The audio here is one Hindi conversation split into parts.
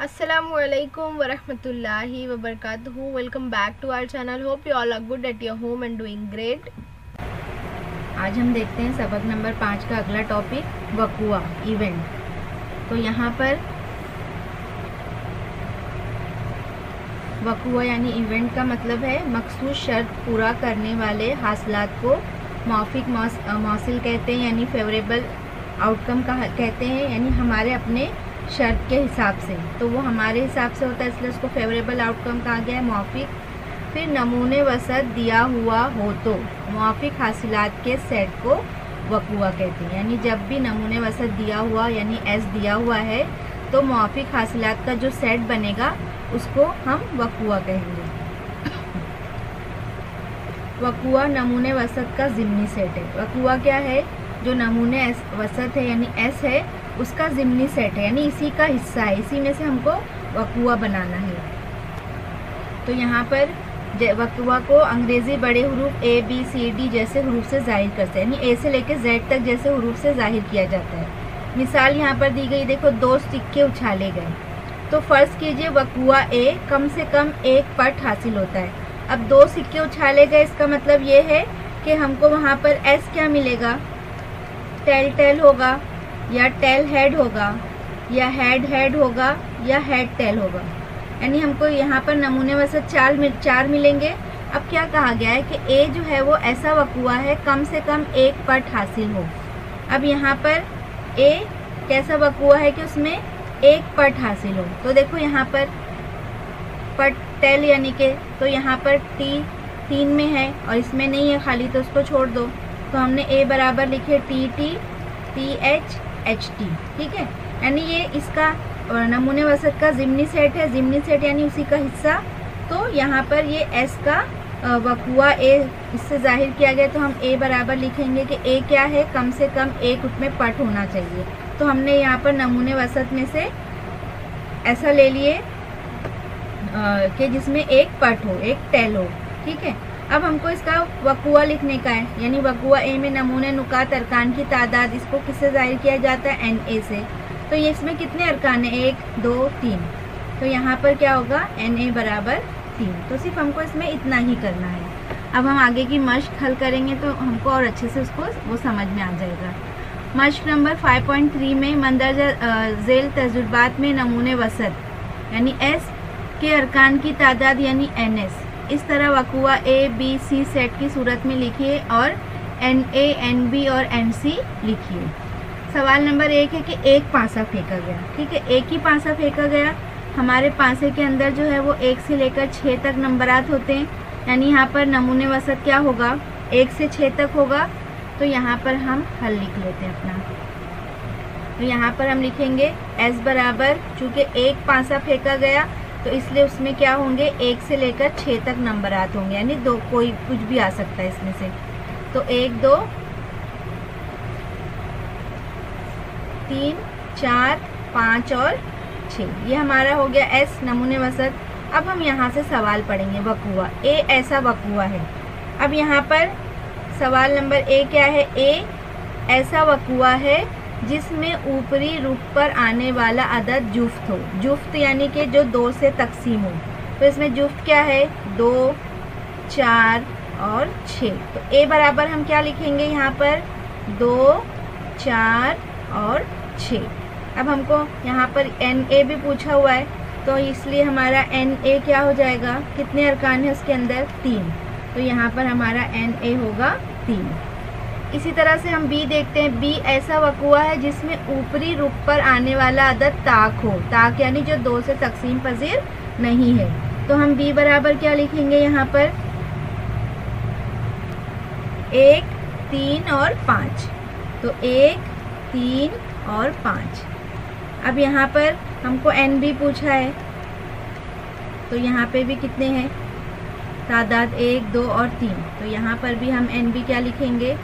Assalamualaikum warahmatullahi wabarakatuh. Welcome back to our channel. Hope you all are good at your home and doing great. आज हम देखते हैं सबक नंबर 5 का अगला टॉपिक वक़ुआ इवेंट। तो यहाँ पर वक़ुआ यानी इवेंट का मतलब है मखसूस शर्त पूरा करने वाले हासिलात को मौफिक मौसिल कहते हैं, यानी फेवरेबल आउटकम का कहते हैं, यानी हमारे अपने शर्त के हिसाब से। तो वो हमारे हिसाब से होता है, इसलिए उसको फेवरेबल आउटकम कहा गया है, मौफिक। फिर नमूने वसत दिया हुआ हो तो मौफिक हासिलात के सेट को वक़ुआ कहते हैं, यानी जब भी नमूने वसत दिया हुआ यानी एस दिया हुआ है तो मौफिक हासिलात का जो सेट बनेगा उसको हम वक़ुआ कहेंगे। वक़ुआ नमूने वसत का ज़िम्नी सेट है। वक़ुआ क्या है? जो नमूने वसत है यानी एस है उसका ज़िम्नी सेट है, यानी इसी का हिस्सा है, इसी में से हमको वक़ुआ बनाना है। तो यहाँ पर वक़ुआ को अंग्रेज़ी बड़े हरूफ ए बी सी डी जैसे हरूफ से ज़ाहिर करते हैं, यानी ए से लेकर जेड तक जैसे हरूफ से ज़ाहिर किया जाता है। मिसाल यहाँ पर दी गई, देखो 2 सिक्के उछाले गए, तो फ़र्ज़ कीजिए वक़ुआ ए कम से कम 1 पट हासिल होता है। अब 2 सिक्के उछाले गए, इसका मतलब ये है कि हमको वहाँ पर एस क्या मिलेगा? टेल टेल होगा, या टेल हेड होगा, या हेड हेड होगा, या हेड टेल होगा, यानी हमको यहाँ पर नमूने वसत 4 मिलेंगे। अब क्या कहा गया है कि ए जो है वो ऐसा वक़ुआ है कम से कम 1 पट हासिल हो। अब यहाँ पर ए कैसा वक़ुआ है कि उसमें 1 पट हासिल हो। तो देखो यहाँ पर पट टेल यानी के, तो यहाँ पर टी 3 में है और इसमें नहीं है खाली, तो उसको छोड़ दो। तो हमने ए बराबर लिखे T T T H H T, ठीक है, यानी ये इसका नमूने वसत का ज़िम्नी सेट है। ज़िम्नी सेट यानी उसी का हिस्सा। तो यहाँ पर ये एस का वक़ुआ ए इससे ज़ाहिर किया गया, तो हम ए बराबर लिखेंगे कि ए क्या है? कम से कम 1 उसमें पट होना चाहिए। तो हमने यहाँ पर नमूने वसत में से ऐसा ले लिए कि जिसमें 1 पट हो, 1 टेल हो, ठीक है। अब हमको इसका वक़ुआ लिखने का है, यानी वक़ुआ ए में नमूने नुकात अरकान की तादाद, इसको किससे ज़ाहिर किया जाता है? एन ए से। तो ये इसमें कितने अरकान है? 1 2 3। तो यहाँ पर क्या होगा? एन ए बराबर 3। तो सिर्फ हमको इसमें इतना ही करना है। अब हम आगे की मश्क हल करेंगे तो हमको और अच्छे से उसको वो समझ में आ जाएगा। मश्क नंबर 5.3 में मंदरजा झेल तजुर्बात में नमूने वसत यानी एस के अरकान की तादाद यानी एन एस इस तरह वक़ुआ ए बी सी सेट की सूरत में लिखिए और एन ए एन बी और एन सी लिखिए। सवाल नंबर 1 है कि एक पासा फेंका गया, ठीक है, एक ही पासा फेंका गया। हमारे पासे के अंदर जो है वो 1 से लेकर 6 तक नंबरात होते हैं, यानी यहाँ पर नमूने वसत क्या होगा? 1 से 6 तक होगा। तो यहाँ पर हम हल लिख लेते हैं अपना। तो यहाँ पर हम लिखेंगे एस बराबर, चूँकि एक पासा फेंका गया तो इसलिए उसमें क्या होंगे? 1 से लेकर 6 तक नंबरात होंगे, यानी 2 कोई कुछ भी आ सकता है इसमें से। तो 1 2 3 4 5 और 6, ये हमारा हो गया एस नमूने वसत। अब हम यहाँ से सवाल पढ़ेंगे। वक़ुआ ए ऐसा वक़ुआ है। अब यहाँ पर सवाल नंबर ए क्या है? ए ऐसा वक़ुआ है जिसमें ऊपरी रुख पर आने वाला अदद जुफ्त हो। जुफ्त यानी कि जो 2 से तकसीम हो। तो इसमें जुफ्त क्या है? 2 4 और 6। तो ए बराबर हम क्या लिखेंगे यहाँ पर? 2 4 और 6। अब हमको यहाँ पर एन ए भी पूछा हुआ है, तो इसलिए हमारा एन ए क्या हो जाएगा? कितने अरकान है उसके अंदर? 3। तो यहाँ पर हमारा एन ए होगा 3। इसी तरह से हम बी देखते हैं। बी ऐसा वक़ुआ है जिसमें ऊपरी रुख पर आने वाला अदद ताक हो। ताक यानी जो 2 से तकसीम पजीर नहीं है। तो हम बी बराबर क्या लिखेंगे यहाँ पर? 1 3 और 5। तो 1 3 और 5। अब यहाँ पर हमको एन बी पूछा है, तो यहाँ पे भी कितने हैं तादाद? 1 2 और 3। तो यहाँ पर भी हम एन बी क्या लिखेंगे?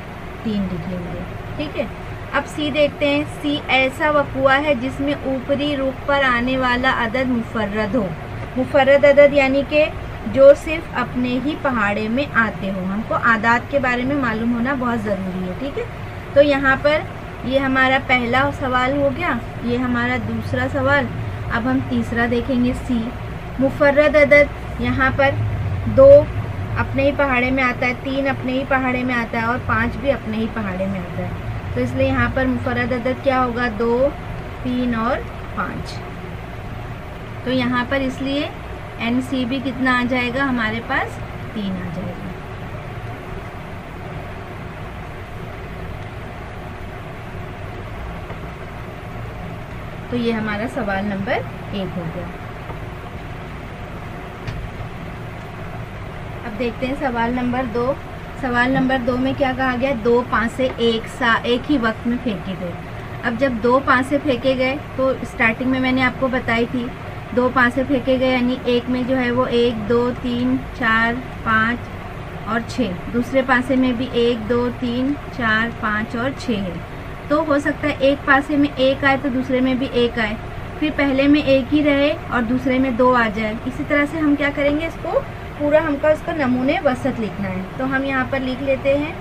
3 लिखेंगे, ठीक है। अब सी देखते हैं। सी ऐसा वक़ुआ है जिसमें ऊपरी रुख पर आने वाला अदद मुफर्रद हो। मुफर्रद अदद यानी कि जो सिर्फ अपने ही पहाड़े में आते हो। हमको आदात के बारे में मालूम होना बहुत ज़रूरी है, ठीक है। तो यहाँ पर ये हमारा पहला सवाल हो गया, ये हमारा दूसरा सवाल, अब हम तीसरा देखेंगे सी। मुफर्रद अदद, यहाँ पर 2 अपने ही पहाड़े में आता है, 3 अपने ही पहाड़े में आता है और 5 भी अपने ही पहाड़े में आता है। तो इसलिए यहाँ पर मुफर्रद अदद क्या होगा, 2, 3 और 5। तो यहाँ पर इसलिए NCB कितना आ जाएगा हमारे पास, 3 आ जाएगा। तो ये हमारा सवाल नंबर 1 हो गया। अब देखते हैं सवाल नंबर 2। सवाल नंबर 2 में क्या कहा गया, 2 पासे एक ही वक्त में फेंके गए। अब जब 2 पासे फेंके गए तो स्टार्टिंग में मैंने आपको बताई थी 2 पासे फेंके गए, यानी एक में जो है वो 1, 2, 3, 4, 5 और 6, दूसरे पासे में भी 1, 2, 3, 4, 5 और 6 है। तो हो सकता है एक पासे में 1 आए तो दूसरे में भी 1 आए, फिर पहले में 1 ही रहे और दूसरे में 2 आ जाए। इसी तरह से हम क्या करेंगे, इसको पूरा हमको इसका नमूने वसत लिखना है। तो हम यहाँ पर लिख लेते हैं।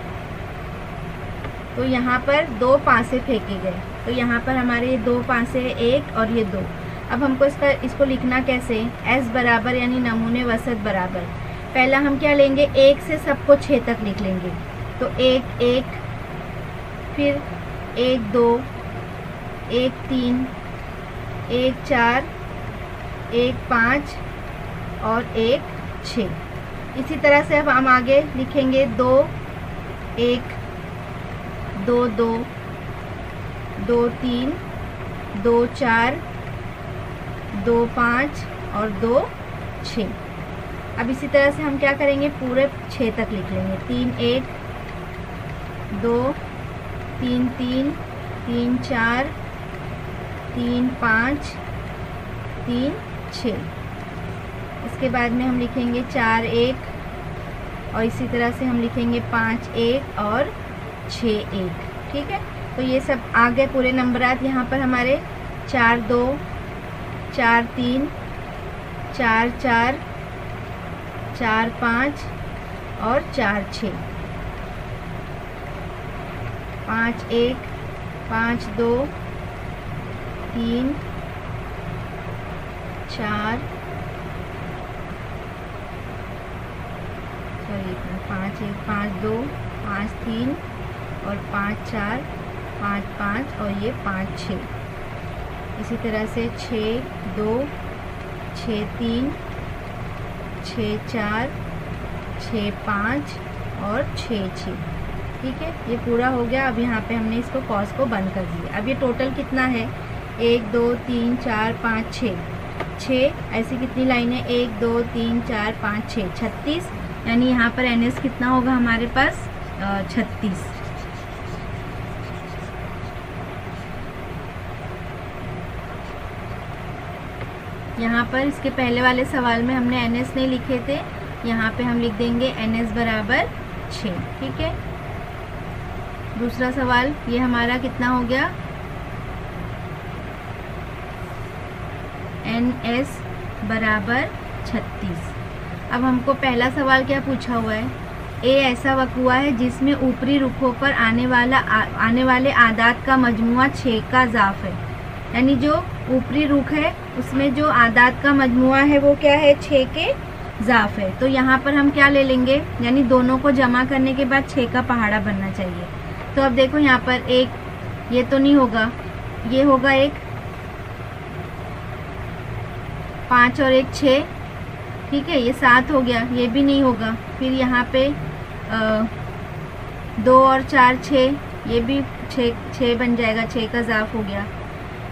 तो यहाँ पर 2 पासे फेंके गए, तो यहाँ पर हमारे ये 2 पासे है, 1 और ये 2। अब हमको इसको लिखना कैसे, S बराबर यानी नमूने वसत बराबर, पहला हम क्या लेंगे, 1 से सबको 6 तक लिख लेंगे। तो 1, 1, फिर 1, 2, 1, 3, 1, 4, 1, 5 और 1, 6। इसी तरह से अब हम आगे लिखेंगे 2, 1, 2, 2, 2, 3, 2, 4, 2, 5 और 2, 6। अब इसी तरह से हम क्या करेंगे, पूरे 6 तक लिख लेंगे। 3, 1, 2, 3, 3, 3, 4, 3, 5, 3, 6। इसके बाद में हम लिखेंगे 4, 1 और इसी तरह से हम लिखेंगे 5, 1 और 6, 1। ठीक है, तो ये सब आ गए पूरे नंबरात यहाँ पर हमारे। 4, 2, 4, 3, 4, 4, 4, 5 और 4, 6। 5, 1, 5, 2, 3, 4, 5, 1, 5, 2, 5, 3 और 5, 4, 5, 5 और ये 5, 6। इसी तरह से 6, 2, 6, 3, 6, 4, 6, 5 और 6, 6। ठीक है, ये पूरा हो गया। अब यहाँ पे हमने इसको कॉस को बंद कर दिया। अब ये टोटल कितना है, 1, 2, 3, 4, 5, 6 ऐसी कितनी लाइनें, 1, 2, 3, 4, 5, 6, 36। यानी यहाँ पर NS कितना होगा हमारे पास, 36। यहाँ पर इसके पहले वाले सवाल में हमने NS नहीं लिखे थे, यहाँ पे हम लिख देंगे NS बराबर 6। ठीक है, दूसरा सवाल ये हमारा कितना हो गया, NS बराबर 36। अब हमको पहला सवाल क्या पूछा हुआ है, ए ऐसा वक़ुआ है जिसमें ऊपरी रुखों पर आने वाले आदाद का मजमुआ 6 का ज़ाफ़ है। यानी जो ऊपरी रुख है उसमें जो आदाद का मजमुआ है वो क्या है, 6 के ज़ाफ़ है। तो यहाँ पर हम क्या ले लेंगे, यानी दोनों को जमा करने के बाद 6 का पहाड़ा बनना चाहिए। तो अब देखो यहाँ पर एक, ये तो नहीं होगा, ये होगा एक 5 और एक 6। ठीक है, ये 7 हो गया, ये भी नहीं होगा। फिर यहाँ पे 2 और 4 6, ये भी 6 बन जाएगा, 6 का ज़ाफ़ हो गया।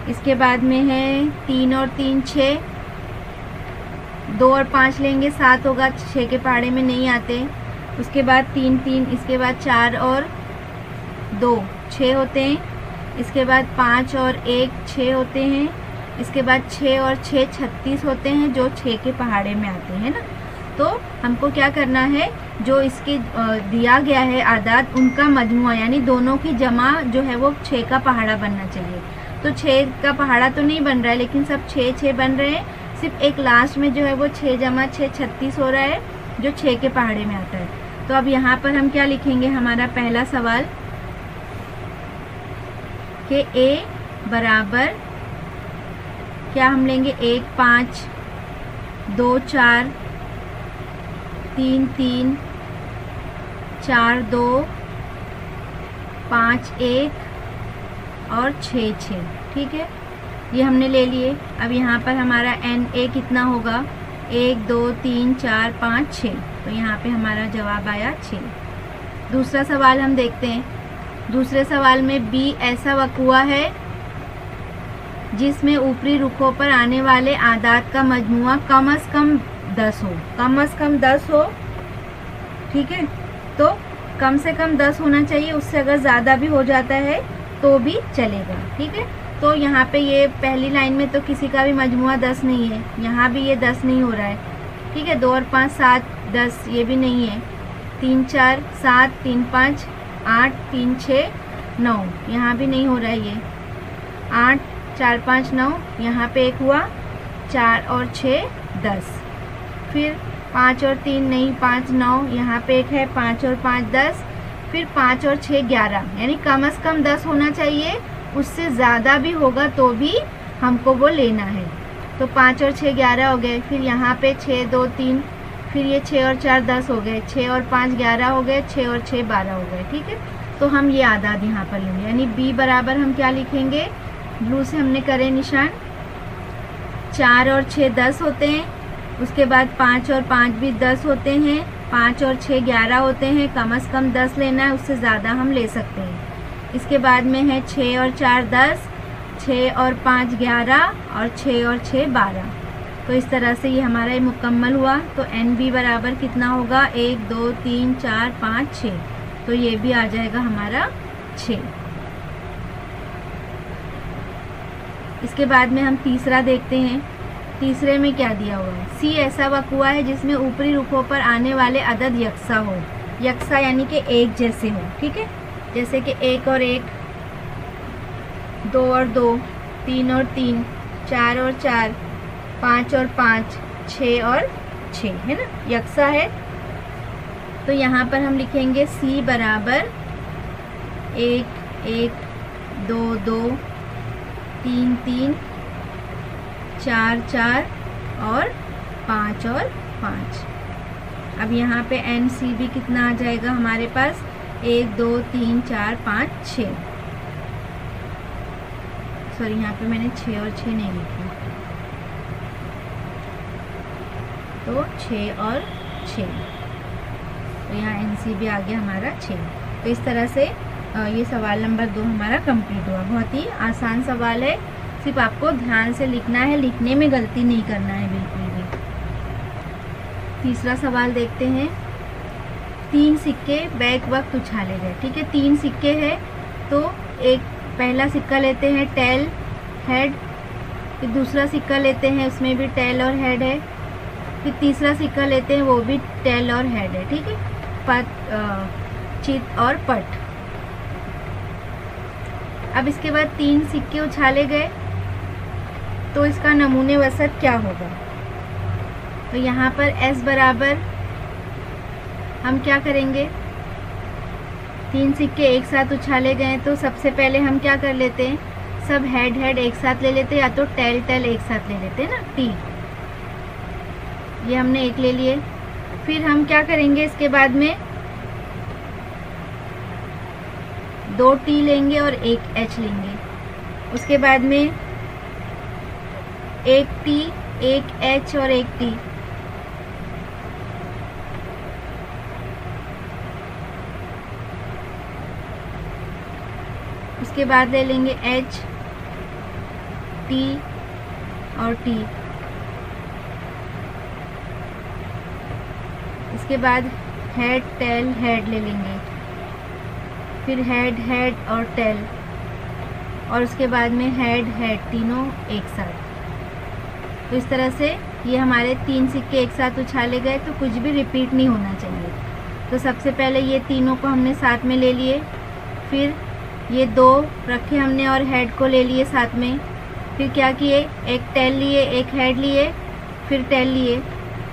इसके बाद में है 3 और 3 6, 2 और 5 लेंगे 7 होगा, 6 के पहाड़े में नहीं आते। उसके बाद 3 3, इसके बाद 4 और 2 6 होते हैं। इसके बाद 5 और 1 6 होते हैं। इसके बाद 6 और 6 36 होते हैं, जो 6 के पहाड़े में आते हैं ना। तो हमको क्या करना है, जो इसके दिया गया है आदाद, उनका मजमुआ यानी दोनों की जमा जो है वो 6 का पहाड़ा बनना चाहिए। तो 6 का पहाड़ा तो नहीं बन रहा है, लेकिन सब 6 6 बन रहे हैं। सिर्फ एक लास्ट में जो है वो 6 जमा 6 36 हो रहा है, जो 6 के पहाड़े में आता है। तो अब यहाँ पर हम क्या लिखेंगे, हमारा पहला सवाल कि A बराबर क्या हम लेंगे 1 5 2 4 3 3 4 2 5 1 और 6 6। ठीक है, ये हमने ले लिए। अब यहाँ पर हमारा NA कितना होगा, 1 2 3 4 5 6, तो यहाँ पे हमारा जवाब आया 6। दूसरा सवाल हम देखते हैं। दूसरे सवाल में B ऐसा वकुआ है जिसमें ऊपरी रुखों पर आने वाले आदात का मजमुआ कम से कम 10 हो, कम से कम 10 हो। ठीक है, तो कम से कम 10 होना चाहिए, उससे अगर ज़्यादा भी हो जाता है तो भी चलेगा। ठीक है, तो यहाँ पे ये पहली लाइन में तो किसी का भी मजमुआ 10 नहीं है, यहाँ भी ये 10 नहीं हो रहा है। ठीक है, 2 और 5 7 10, ये भी नहीं है। 3 4 7 3 5 8 3 6 9, यहाँ भी नहीं हो रहा है। ये 8 4 5 9, यहाँ पे 1 हुआ, 4 और 6 10, फिर 5 और 3 नहीं, 5 9, यहाँ पे 1 है, 5 और 5 10, फिर 5 और 6 11, यानी कम से कम 10 होना चाहिए, उससे ज़्यादा भी होगा तो भी हमको वो लेना है। तो 5 और 6 11 हो गए, फिर यहाँ पे 6 2 3, फिर ये 6 और 4 10 हो गए, 6 और 5 11 हो गए, 6 और 6 12 हो गए। ठीक है, तो हम ये आदाद यहाँ पर लेंगे, यानी B बराबर हम क्या लिखेंगे, ब्लू से हमने करे निशान, 4 और 6 10 होते हैं, उसके बाद 5 और 5 भी 10 होते हैं, 5 और 6 11 होते हैं, कम से कम 10 लेना है, उससे ज़्यादा हम ले सकते हैं। इसके बाद में है 6 और 4 10, 6 और 5 11 और 6 और 6 12। तो इस तरह से ये हमारा ये मुकम्मल हुआ। तो NB बराबर कितना होगा, 1 2 3 4 5 6, तो ये भी आ जाएगा हमारा 6। इसके बाद में हम तीसरा देखते हैं। तीसरे में क्या दिया हुआ है, C ऐसा वकुआ है जिसमें ऊपरी रुखों पर आने वाले अदद यकसा हो, यकसा यानी कि एक जैसे हो। ठीक है, जैसे कि 1 और 1, 2 और 2, 3 और 3, 4 और 4, 5 और 5, 6 और 6, है ना, यकसा है। तो यहाँ पर हम लिखेंगे C बराबर 1 1 2 2 3 3 4 4 और 5 और 5। अब यहाँ पे NC भी कितना आ जाएगा हमारे पास, 1 2 3 4 5 6, सॉरी यहाँ पे मैंने 6 और 6 नहीं लिखा, तो 6 और 6, तो यहाँ NC भी आ गया हमारा 6। तो इस तरह से ये सवाल नंबर 2 हमारा कंप्लीट हुआ। बहुत ही आसान सवाल है, सिर्फ आपको ध्यान से लिखना है, लिखने में गलती नहीं करना है बिल्कुल भी। तीसरा सवाल देखते हैं। 3 सिक्के बैक वक्त उछाले गए। ठीक है, 3 सिक्के हैं, तो एक पहला सिक्का लेते हैं टेल हेड, फिर दूसरा सिक्का लेते हैं, उसमें भी टेल और हेड है, फिर तीसरा सिक्का लेते हैं, वो भी टेल और हेड है। ठीक है, चित और पट। अब इसके बाद 3 सिक्के उछाले गए, तो इसका नमूने वसत क्या होगा। तो यहाँ पर S बराबर हम क्या करेंगे, 3 सिक्के एक साथ उछाले गए, तो सबसे पहले हम क्या कर लेते हैं, सब हेड हेड एक साथ ले लेते हैं, या तो टेल टेल एक साथ ले लेते हैं ना, T। ये हमने एक ले लिए। फिर हम क्या करेंगे, इसके बाद में 2 T लेंगे और 1 H लेंगे। उसके बाद में 1 T 1 H और 1 T। उसके बाद ले लेंगे H T और T। इसके बाद हेड टेल हेड ले लेंगे, फिर हेड हेड और टेल, और उसके बाद में हेड हेड, तीनों एक साथ। तो इस तरह से ये हमारे 3 सिक्के एक साथ उछाले गए, तो कुछ भी रिपीट नहीं होना चाहिए। तो सबसे पहले ये तीनों को हमने साथ में ले लिए, फिर ये 2 रखे हमने और हेड को ले लिए साथ में, फिर क्या किए, एक टेल लिए, एक हेड लिए, फिर टेल लिए।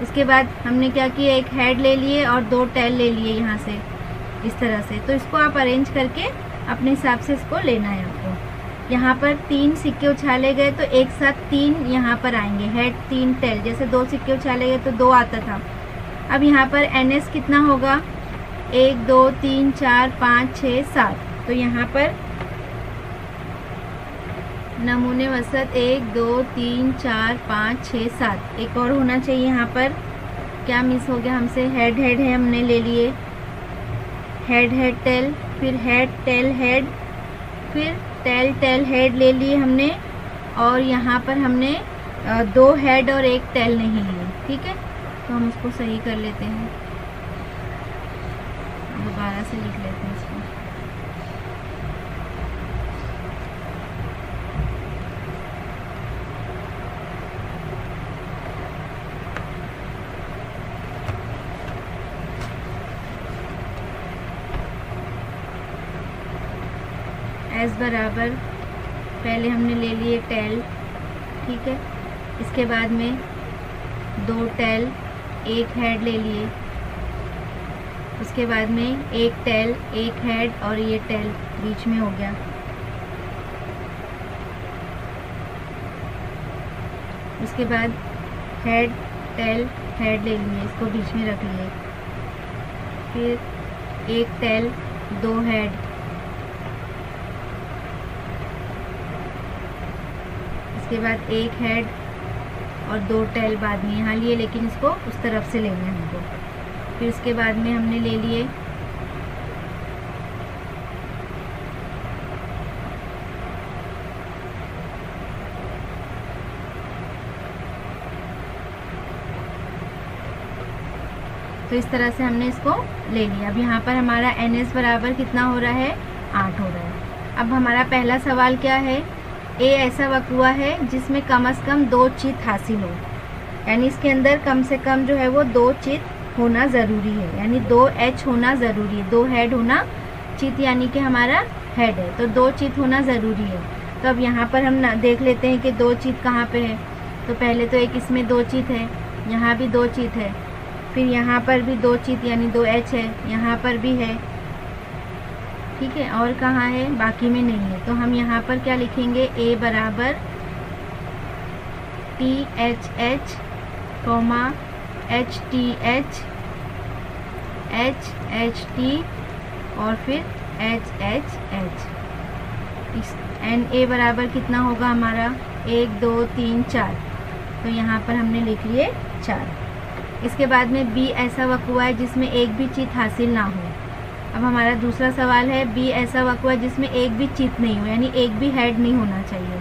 उसके बाद हमने क्या किया, एक हेड ले लिए और 2 टेल ले लिए यहाँ से, इस तरह से। तो इसको आप अरेंज करके अपने हिसाब से इसको लेना है आपको। यहाँ पर 3 सिक्के उछाले गए तो एक साथ 3 यहाँ पर आएंगे, हेड 3 टेल, जैसे 2 सिक्के उछाले गए तो 2 आता था। अब यहाँ पर NS कितना होगा, 1 2 3 4 5 6 7, तो यहाँ पर नमूने वसत 1 2 3 4 5 6 7, एक और होना चाहिए। यहाँ पर क्या मिस हो गया हमसे, हेड हेड है हमने ले लिए, हेड हेड टेल, फिर हेड टेल हेड, फिर टेल टेल हेड ले लिए हमने, और यहाँ पर हमने 2 हेड और 1 टेल नहीं लिए। ठीक है, तो हम इसको सही कर लेते हैं, दोबारा से लिख लेते हैं इसको। एस बराबर पहले हमने ले लिए टेल, ठीक है, इसके बाद में 2 टेल 1 हेड ले लिए, उसके बाद में 1 टेल 1 हेड और ये टेल बीच में हो गया। उसके बाद हेड टेल हेड ले लिए, इसको बीच में रख लिए, फिर 1 टेल 2 हेड, इसके बाद 1 हेड और 2 टेल बाद में यहाँ लिए, लेकिन इसको उस तरफ से लेना है हमको। फिर इसके बाद में हमने ले लिए तो इस तरह से हमने इसको ले लिया। अब यहाँ पर हमारा NS बराबर कितना हो रहा है, 8 हो रहा है। अब हमारा पहला सवाल क्या है, ए ऐसा वक्वा है जिसमें कम से कम 2 चित हासिल हो, यानी इसके अंदर कम से कम जो है वो 2 चित होना ज़रूरी है, यानी 2 H होना ज़रूरी है, 2 हेड होना, चित यानी कि हमारा हेड है तो 2 चित होना ज़रूरी है। तो अब यहाँ पर हम देख लेते हैं कि 2 चित कहाँ पे है। तो पहले तो एक इसमें 2 चित है, यहाँ भी 2 चित है, फिर यहाँ पर भी 2 चित यानी 2 H है, यहाँ पर भी है, ठीक है, और कहाँ है, बाकी में नहीं है। तो हम यहाँ पर क्या लिखेंगे, A बराबर THH, HTH, HHT और फिर HHH। NA बराबर कितना होगा हमारा, 1 2 3 4, तो यहाँ पर हमने लिख लिए 4। इसके बाद में B ऐसा वक्वा है जिसमें एक भी चित हासिल ना हो। अब हमारा दूसरा सवाल है, B ऐसा वक्वा है जिसमें एक भी चित नहीं हो, यानी एक भी हेड नहीं होना चाहिए,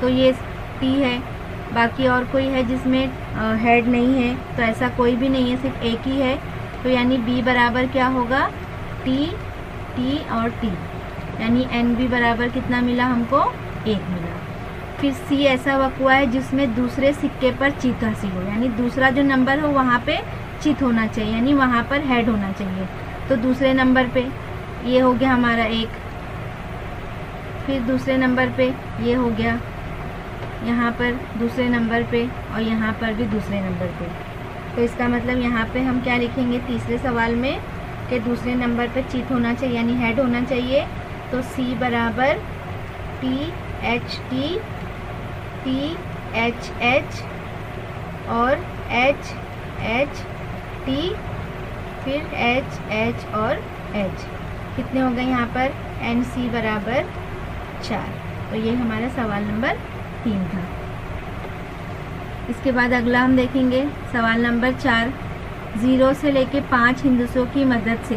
तो ये T है। बाकी और कोई है जिसमें हेड नहीं है, तो ऐसा कोई भी नहीं है, सिर्फ एक ही है, तो यानी B बराबर क्या होगा, T T और T, यानी NB बराबर कितना मिला हमको, 1 मिला। फिर C ऐसा वक्वा है जिसमें दूसरे सिक्के पर चित हासिल हो, यानी दूसरा जो नंबर हो वहाँ पे चित होना चाहिए, यानी वहाँ पर हेड होना चाहिए, तो दूसरे नंबर पे ये हो गया हमारा 1, फिर दूसरे नंबर पे ये हो गया, यहाँ पर दूसरे नंबर पे, और यहाँ पर भी दूसरे नंबर पे। तो इसका मतलब यहाँ पे हम क्या लिखेंगे तीसरे सवाल में, कि दूसरे नंबर पे चित होना चाहिए यानी हेड होना चाहिए। तो C बराबर THT, THH और HHT, फिर HH और H, कितने हो गए यहाँ पर, NC बराबर 4। तो ये हमारा सवाल नंबर 3 था। इसके बाद अगला हम देखेंगे सवाल नंबर 4। 0 से लेके 5 हिंदसों की मदद से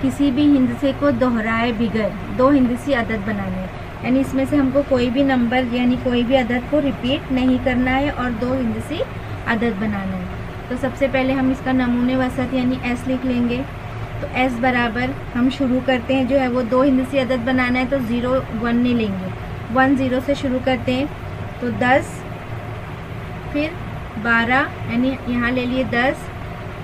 किसी भी हिंदसे को दोहराए बिगर 2 हिंदसी अदद बनाने, यानी इसमें से हमको कोई भी नंबर यानी कोई भी अदद को रिपीट नहीं करना है और 2 हिंदसी अदद बनाना है। तो सबसे पहले हम इसका नमूने वसत यानी S लिख लेंगे। तो S बराबर हम शुरू करते हैं जो है वो 2 हिंदसी अदद बनाना है, तो 0 1 नहीं लेंगे, 1 0 से शुरू करते हैं, तो 10, फिर 12, यानी यहाँ ले लिए 10,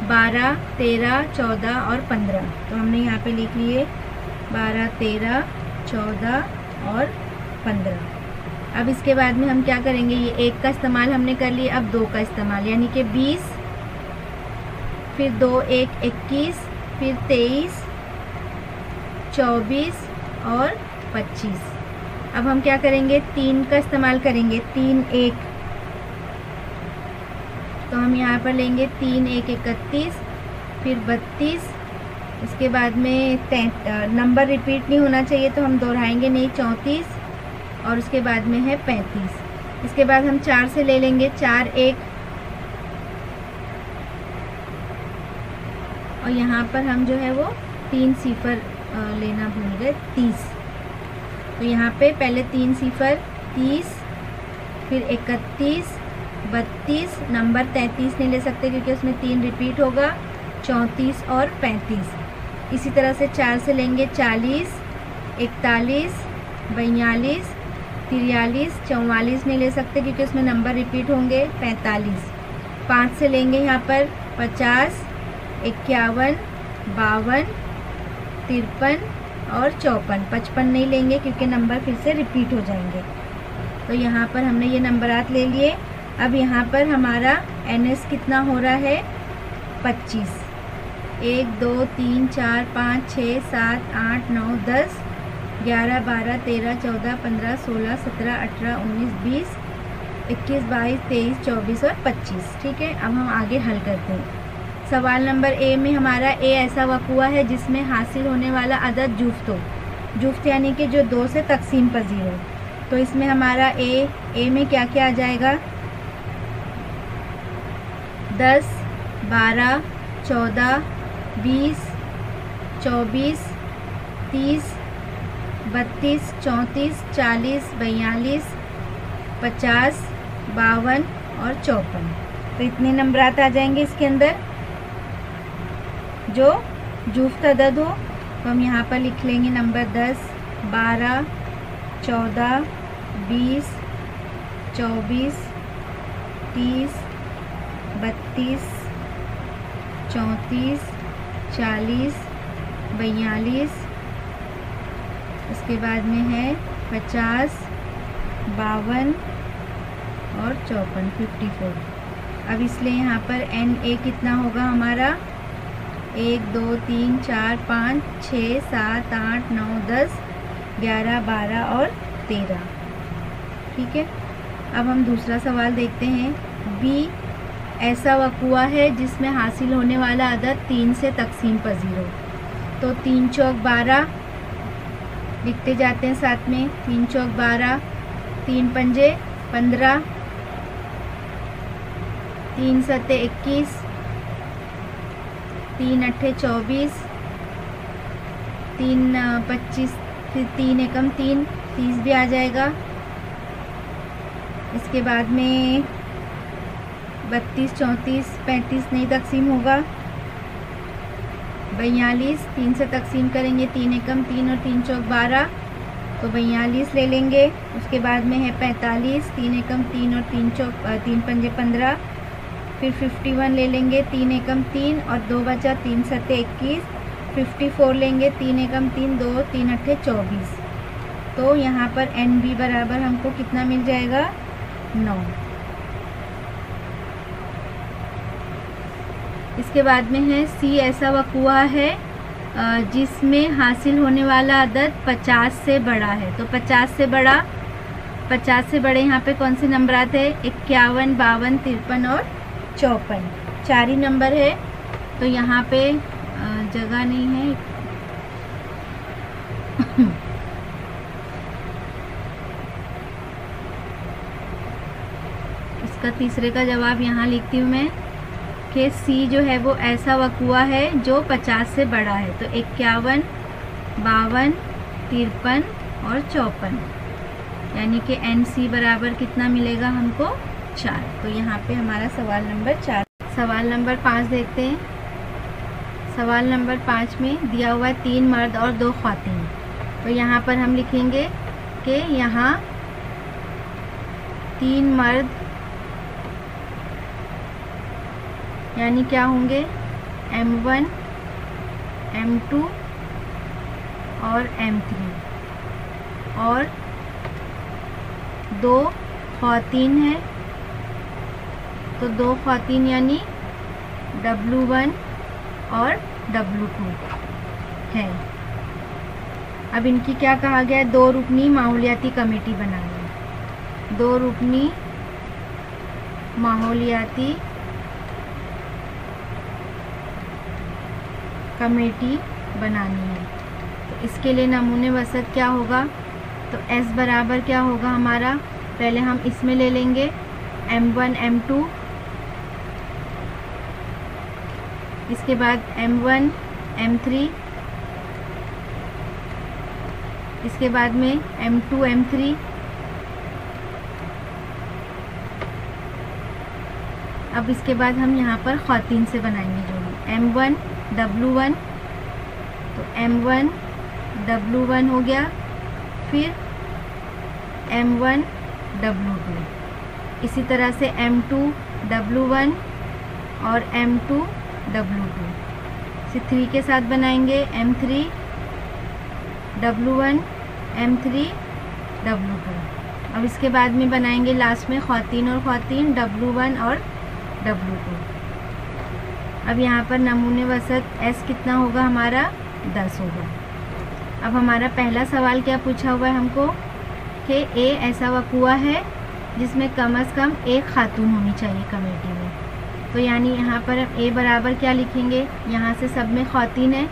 12, 13, 14 और 15। तो हमने यहाँ पे लिख लिए 12, 13, 14 और 15। अब इसके बाद में हम क्या करेंगे, ये 1 का इस्तेमाल हमने कर लिया, अब 2 का इस्तेमाल यानी कि 20, फिर 2 1 21, फिर 23, 24 और 25। अब हम क्या करेंगे, 3 का इस्तेमाल करेंगे, 3 1, तो हम यहाँ पर लेंगे 3 1 31, फिर 32, इसके बाद में नंबर रिपीट नहीं होना चाहिए तो हम दोहराएंगे नहीं, 34, और उसके बाद में है 35। इसके बाद हम 4 से ले लेंगे, 4 1, और यहाँ पर हम जो है वो 3 सिफर लेना भूल गए, 30। तो यहाँ पे पहले 3 सिफर 30, फिर 31, 32, नंबर 33 नहीं ले सकते क्योंकि उसमें 3 रिपीट होगा, 34 और 35। इसी तरह से 4 से लेंगे 40, 41, 42, 43, 44 नहीं ले सकते क्योंकि उसमें नंबर रिपीट होंगे, 45। 5 से लेंगे यहाँ पर 50, 51, 52, 53 और 54। 55 नहीं लेंगे क्योंकि नंबर फिर से रिपीट हो जाएंगे। तो यहाँ पर हमने ये नंबरात ले लिए। अब यहाँ पर हमारा NS कितना हो रहा है, 25। 1 2 3 4 5 6 7 8 9 10 11 12 13 14 15 16 17 18 19 20 21 22 23 24 और 25। ठीक है, अब हम आगे हल करते हैं। सवाल नंबर ए में हमारा ए ऐसा वक़ुआ है जिसमें हासिल होने वाला अदद जुफ्त हो, जुफ्त यानी कि जो 2 से तकसीम पजीर हो। तो इसमें हमारा ए में क्या क्या आ जाएगा, 10 12 14 20 24 30 32 34 40 42 50 52 और 54। तो इतने नंबरात आ जाएंगे इसके अंदर जो जुफ्त अदद हो। तो हम यहाँ पर लिख लेंगे नंबर 10 12 14 20 24 30 32 34 40 42, इसके बाद में है 50 52 और 54, 54। अब इसलिए यहाँ पर NA कितना होगा हमारा, 1 2 3 4 5 6 7 8 9 10 11 12 और 13। ठीक है, अब हम दूसरा सवाल देखते हैं। B ऐसा वक़ुआ है जिसमें हासिल होने वाला अदद 3 से तकसीम पजीर हो। तो 3 चौक 12 लिखते जाते हैं साथ में, 3 चौक 12, 3 पंजे 15, 3 सत्ते 21, 3 अट्ठे 24, 3 25, फिर 3 एकम 3, 30 भी आ जाएगा। इसके बाद में 32 34 35 नहीं तकसीम होगा, 42, 3 से तकसीम करेंगे, 3 एकम 3 और 3 चौक 12, तो 42 ले लेंगे। उसके बाद में है 45, 3 एकम 3 और 3 पंजे 15, फिर 51 ले लेंगे, 3 एकम 3 और 2 बचा, 3 सत्ते 21, 54 लेंगे, 3 एकम 3 2 3 अट्ठे 24। तो यहाँ पर NB बराबर हमको कितना मिल जाएगा, 9। इसके बाद में है C ऐसा वक़ुआ है जिसमें हासिल होने वाला अदद 50 से बड़ा है। तो 50 से बड़े यहाँ पे कौन से नंबर आते हैं, 51 52 53 और 54, 4 ही नंबर है। तो यहाँ पे जगह नहीं है। इसका तीसरे का जवाब यहाँ लिखती हूँ मैं कि C जो है वो ऐसा वक़ुआ है जो 50 से बड़ा है। तो 51 52 53 और 54, यानी कि NC बराबर कितना मिलेगा हमको, 4। तो यहाँ पे हमारा सवाल नंबर 4। सवाल नंबर 5 देखते हैं। सवाल नंबर 5 में दिया हुआ है 3 मर्द और 2 ख़वातीन। तो यहाँ पर हम लिखेंगे कि यहाँ 3 मर्द यानी क्या होंगे, M1 M2 और M3, और 2 ख़वातीन हैं। तो 2 ख़वातीन यानी W1 और W2 है। अब इनकी क्या कहा गया है, 2 रुकनी माहौलियाती कमेटी बनानी है। 2 रुकनी माहौलियाती कमेटी बनानी है। तो इसके लिए नमूने वसत क्या होगा, तो S बराबर क्या होगा हमारा, पहले हम इसमें ले लेंगे M1 M2, इसके बाद M1 M3, इसके बाद में M2 M3, अब इसके बाद हम यहाँ पर ख़वातीन से बनाएंगे जोड़ी। M1 W1, तो M1 W1 हो गया, फिर M1 W2, इसी तरह से M2 W1 और M2 W2, इसे 3 के साथ बनाएंगे M3 W1 M3 W2। अब इसके बाद में बनाएंगे लास्ट में ख़वातीन और ख़वातीन W1 और W2। अब यहाँ पर नमूने वसत S कितना होगा हमारा, 10 होगा। अब हमारा पहला सवाल क्या पूछा हुआ है हमको कि A ऐसा वक़ुआ है जिसमें कम से कम एक खातून होनी चाहिए कमेटी में। तो यानी यहाँ पर हम A बराबर क्या लिखेंगे, यहाँ से सब में ख़वातीन है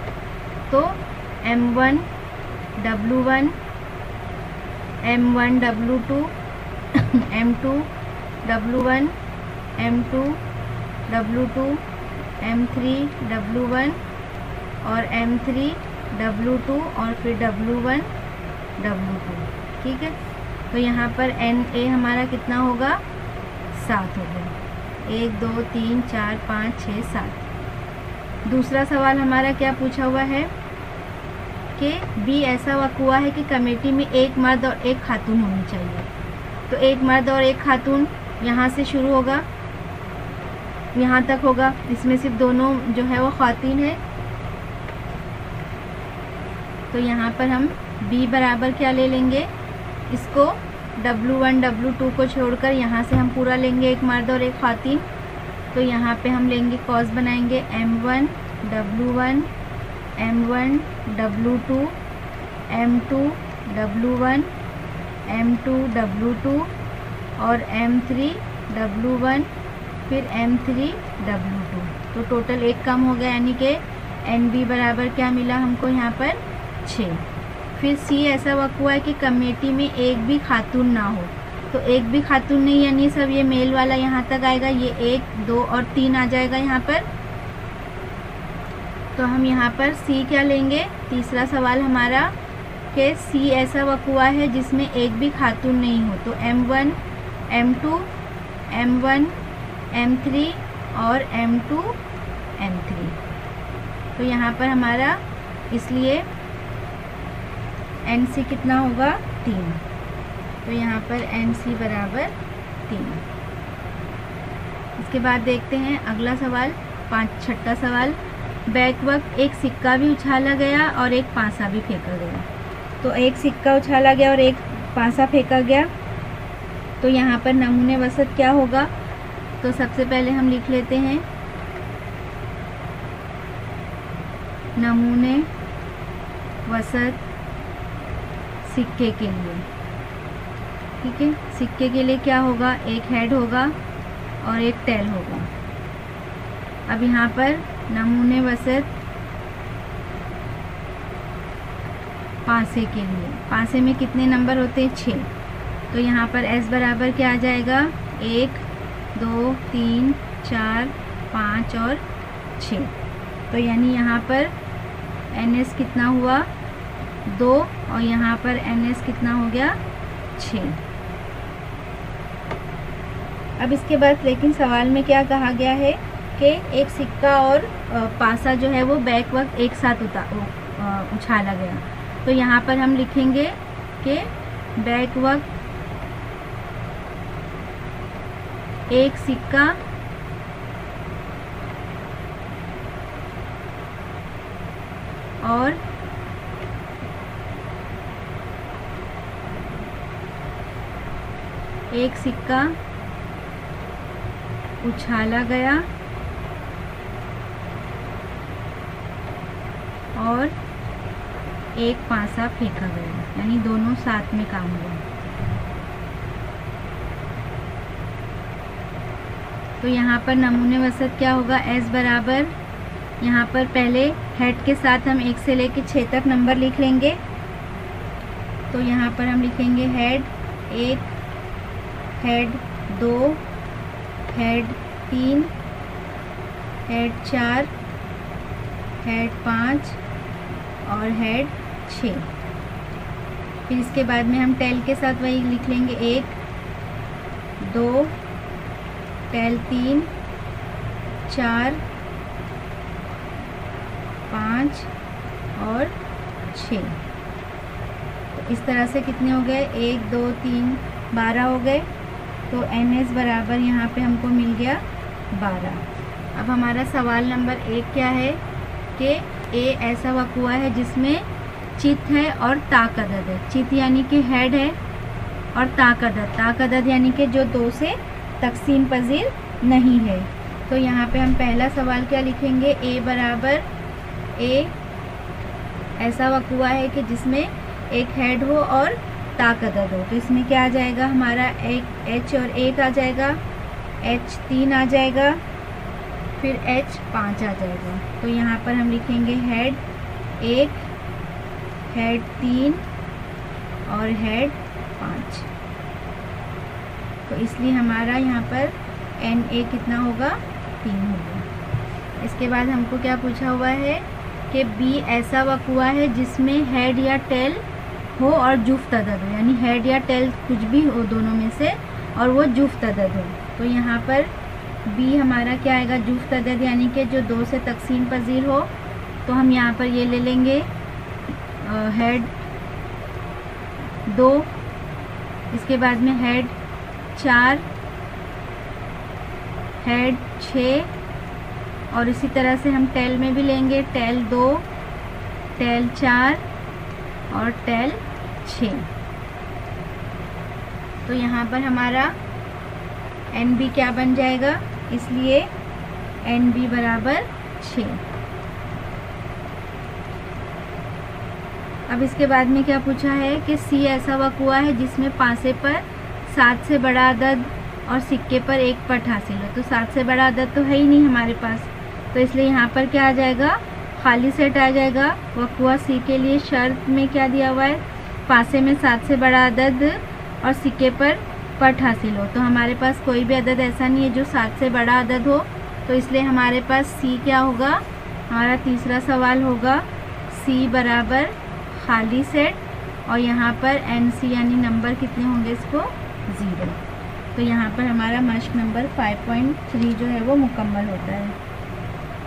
तो M1 W1 M1 W2 M2 W1 M2 W2 M3 W1 और M3 W2 और फिर W1 W2, ठीक है। तो यहाँ पर NA हमारा कितना होगा, 7 होगा। 1 2 3 4 5 6 7। दूसरा सवाल हमारा क्या पूछा हुआ है कि B ऐसा वक़ुआ है कि कमेटी में एक मर्द और एक खातून होनी चाहिए। तो एक मर्द और एक खातून यहाँ से शुरू होगा, यहाँ तक होगा, इसमें सिर्फ दोनों जो है वो ख़वातीन है। तो यहाँ पर हम B बराबर क्या ले लेंगे, इसको W1 W2 को छोड़कर यहाँ से हम पूरा लेंगे एक मर्द और एक ख़वातीन। तो यहाँ पे हम लेंगे कॉस बनाएंगे M1 W1 M1 W2 M2 W1 M2 W2 और M3 W1 फिर M3 W2। तो टोटल एक कम हो गया, यानी कि NB बराबर क्या मिला हमको यहाँ पर 6। फिर C ऐसा वक़ुआ है कि कमेटी में एक भी खातून ना हो। तो एक भी खातून नहीं, यानी सब ये मेल वाला यहाँ तक आएगा, ये 1 2 और 3 आ जाएगा यहाँ पर। तो हम यहाँ पर C क्या लेंगे, तीसरा सवाल हमारा कि C ऐसा वक़ुआ है जिसमें एक भी खातून नहीं हो। तो M1 M2 M1 M3 और M2 M3। तो यहाँ पर हमारा इसलिए NC कितना होगा, 3। तो यहाँ पर NC बराबर 3। इसके बाद देखते हैं अगला सवाल, छठा सवाल। बैक वक्त एक सिक्का भी उछाला गया और एक पासा भी फेंका गया। तो एक सिक्का उछाला गया और एक पासा फेंका गया। तो यहाँ पर नमूने वसत क्या होगा, तो सबसे पहले हम लिख लेते हैं नमूने वसत सिक्के के लिए, ठीक है। सिक्के के लिए क्या होगा, एक हेड होगा और एक टेल होगा। अब यहाँ पर नमूने वसत पासे के लिए, पासे में कितने नंबर होते हैं, 6। तो यहाँ पर S बराबर क्या आ जाएगा, 1 2 3 4 5 और 6। तो यानी यहाँ पर NS कितना हुआ, 2 और यहाँ पर NS कितना हो गया, 6। अब इसके बाद लेकिन सवाल में क्या कहा गया है कि एक सिक्का और पासा जो है वो बैक वक्त एक साथ उछाला गया। तो यहाँ पर हम लिखेंगे कि बैक वक्त एक सिक्का और एक सिक्का उछाला गया और एक पासा फेंका गया, यानी दोनों साथ में काम हुआ। तो यहाँ पर नमूने वसत क्या होगा, S बराबर, यहाँ पर पहले हेड के साथ हम 1 से लेकर 6 तक नंबर लिख लेंगे। तो यहाँ पर हम लिखेंगे head 1, head 2, head 3, head 4, head 5 और हेड 6। फिर इसके बाद में हम टेल के साथ वही लिख लेंगे 1, 2, टेल 3, 4, 5 और 6। तो इस तरह से कितने हो गए, 1, 2, 3, 12 हो गए। तो NS बराबर यहाँ पे हमको मिल गया 12। अब हमारा सवाल नंबर 1 क्या है कि A ऐसा वक़ुआ है जिसमें चित है और ताक अदद है। चित यानी कि हेड है और ताक अदद यानी कि जो 2 से तकसीम पजीर नहीं है। तो यहाँ पे हम पहला सवाल क्या लिखेंगे, A बराबर, A ऐसा वक़ुआ है कि जिसमें एक हेड हो और ताक अदद हो। तो इसमें क्या आ जाएगा, हमारा एक H और 1 आ जाएगा, H 3 आ जाएगा, फिर H 5 आ जाएगा। तो यहाँ पर हम लिखेंगे हेड 1, हेड 3 और हेड 5। तो इसलिए हमारा यहाँ पर NA कितना होगा, 3 होगा। इसके बाद हमको क्या पूछा हुआ है कि B ऐसा वक़ुआ है जिसमें हेड या टेल हो और जुफ्त अदद हो, यानी हेड या टेल कुछ भी हो दोनों में से और वो जुफ्त अदद हो। तो यहाँ पर B हमारा क्या आएगा, जुफ्त अदद यानी कि जो 2 से तकसीम पजीर हो। तो हम यहाँ पर ये ले लेंगे हेड 2, इसके बाद में हेड 4, हेड 6 और इसी तरह से हम टेल में भी लेंगे, टेल 2, टेल 4 और टेल 6। तो यहाँ पर हमारा NB क्या बन जाएगा, इसलिए NB बराबर 6। अब इसके बाद में क्या पूछा है कि C ऐसा वक़ुआ है जिसमें पासे पर 7 से बड़ा अदद और सिक्के पर 1 पट हासिल हो। तो 7 से बड़ा अदद तो है ही नहीं हमारे पास, तो इसलिए यहाँ पर क्या आ जाएगा, खाली सेट आ जाएगा। वक़ुआ C के लिए शर्त में क्या दिया हुआ है, पासे में 7 से बड़ा अदद और सिक्के पर पट हासिल हो। तो हमारे पास कोई भी अदद ऐसा नहीं है जो 7 से बड़ा अदद हो। तो इसलिए हमारे पास C क्या होगा, हमारा तीसरा सवाल होगा C बराबर खाली सेट और यहाँ पर NC यानी नंबर कितने होंगे इसको, 0। तो यहाँ पर हमारा मश्क नंबर 5.3 जो है वो मुकम्मल होता है।